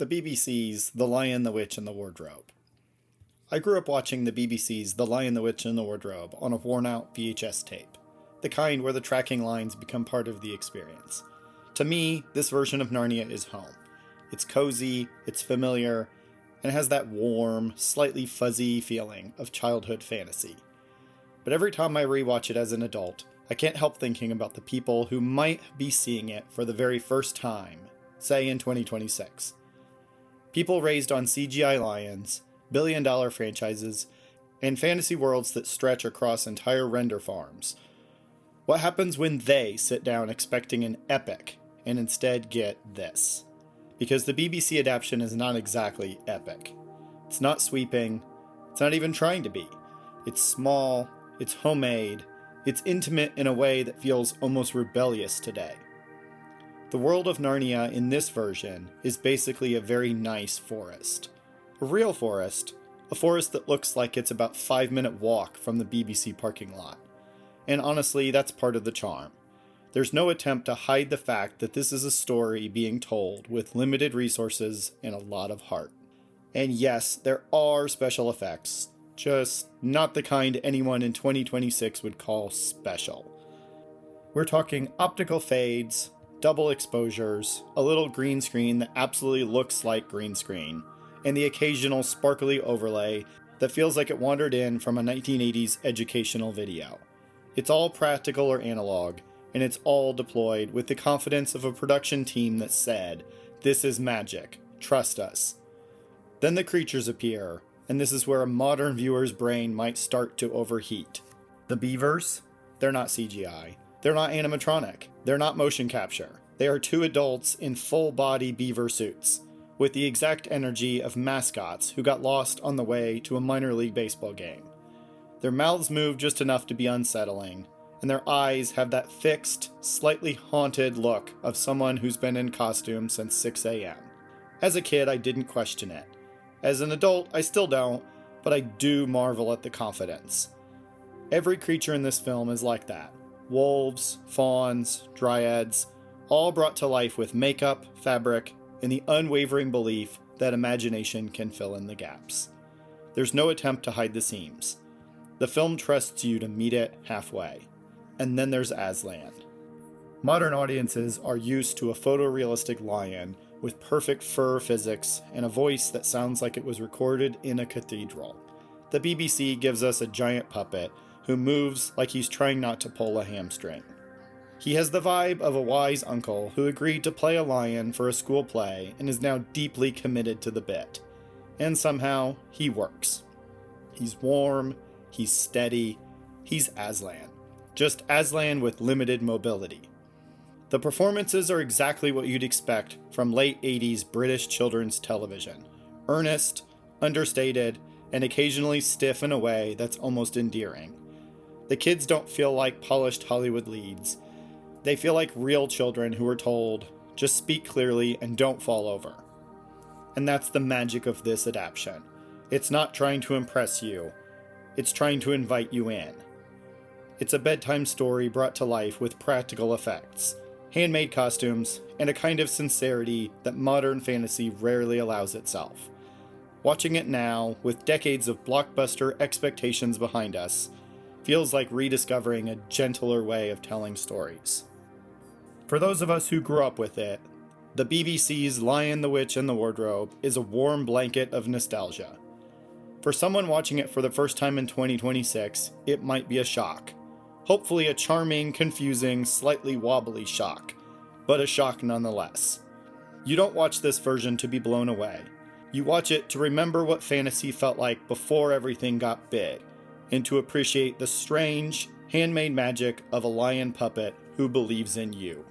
the BBC's The Lion, the Witch, and the Wardrobe. I grew up watching the BBC's The Lion, the Witch, and the Wardrobe on a worn-out VHS tape, the kind where the tracking lines become part of the experience. To me, this version of Narnia is home. It's cozy, it's familiar, and it has that warm, slightly fuzzy feeling of childhood fantasy. But every time I rewatch it as an adult, I can't help thinking about the people who might be seeing it for the very first time, say in 2026. People raised on CGI lions, billion-dollar franchises, and fantasy worlds that stretch across entire render farms. What happens when they sit down expecting an epic and instead get this? Because the BBC adaptation is not exactly epic. It's not sweeping, it's not even trying to be. It's small, it's homemade, it's intimate in a way that feels almost rebellious today. The world of Narnia in this version is basically a very nice forest. A real forest, a forest that looks like it's about 5-minute walk from the BBC parking lot. And honestly, that's part of the charm. There's no attempt to hide the fact that this is a story being told with limited resources and a lot of heart. And yes, there are special effects, just not the kind anyone in 2026 would call special. We're talking optical fades, double exposures, a little green screen that absolutely looks like green screen, and the occasional sparkly overlay that feels like it wandered in from a 1980s educational video. It's all practical or analog, and it's all deployed with the confidence of a production team that said, "This is magic, trust us." Then the creatures appear, and this is where a modern viewer's brain might start to overheat. The beavers? They're not CGI. They're not animatronic. They're not motion capture. They are two adults in full-body beaver suits, with the exact energy of mascots who got lost on the way to a minor league baseball game. Their mouths move just enough to be unsettling, and their eyes have that fixed, slightly haunted look of someone who's been in costume since 6 a.m. As a kid, I didn't question it. As an adult, I still don't, but I do marvel at the confidence. Every creature in this film is like that. Wolves, fawns, dryads, all brought to life with makeup, fabric, and the unwavering belief that imagination can fill in the gaps. There's no attempt to hide the seams. The film trusts you to meet it halfway. And then there's Aslan. Modern audiences are used to a photorealistic lion with perfect fur physics and a voice that sounds like it was recorded in a cathedral. The BBC gives us a giant puppet who moves like he's trying not to pull a hamstring. He has the vibe of a wise uncle who agreed to play a lion for a school play and is now deeply committed to the bit. And somehow, he works. He's warm, he's steady, he's Aslan. Just Aslan with limited mobility. The performances are exactly what you'd expect from late 80s British children's television. Earnest, understated, and occasionally stiff in a way that's almost endearing. The kids don't feel like polished Hollywood leads. They feel like real children who are told, just speak clearly and don't fall over. And that's the magic of this adaptation. It's not trying to impress you. It's trying to invite you in. It's a bedtime story brought to life with practical effects, handmade costumes, and a kind of sincerity that modern fantasy rarely allows itself. Watching it now, with decades of blockbuster expectations behind us, feels like rediscovering a gentler way of telling stories. For those of us who grew up with it, the BBC's Lion, the Witch, and the Wardrobe is a warm blanket of nostalgia. For someone watching it for the first time in 2026, it might be a shock. Hopefully a charming, confusing, slightly wobbly shock, but a shock nonetheless. You don't watch this version to be blown away. You watch it to remember what fantasy felt like before everything got big, and to appreciate the strange, handmade magic of a lion puppet who believes in you.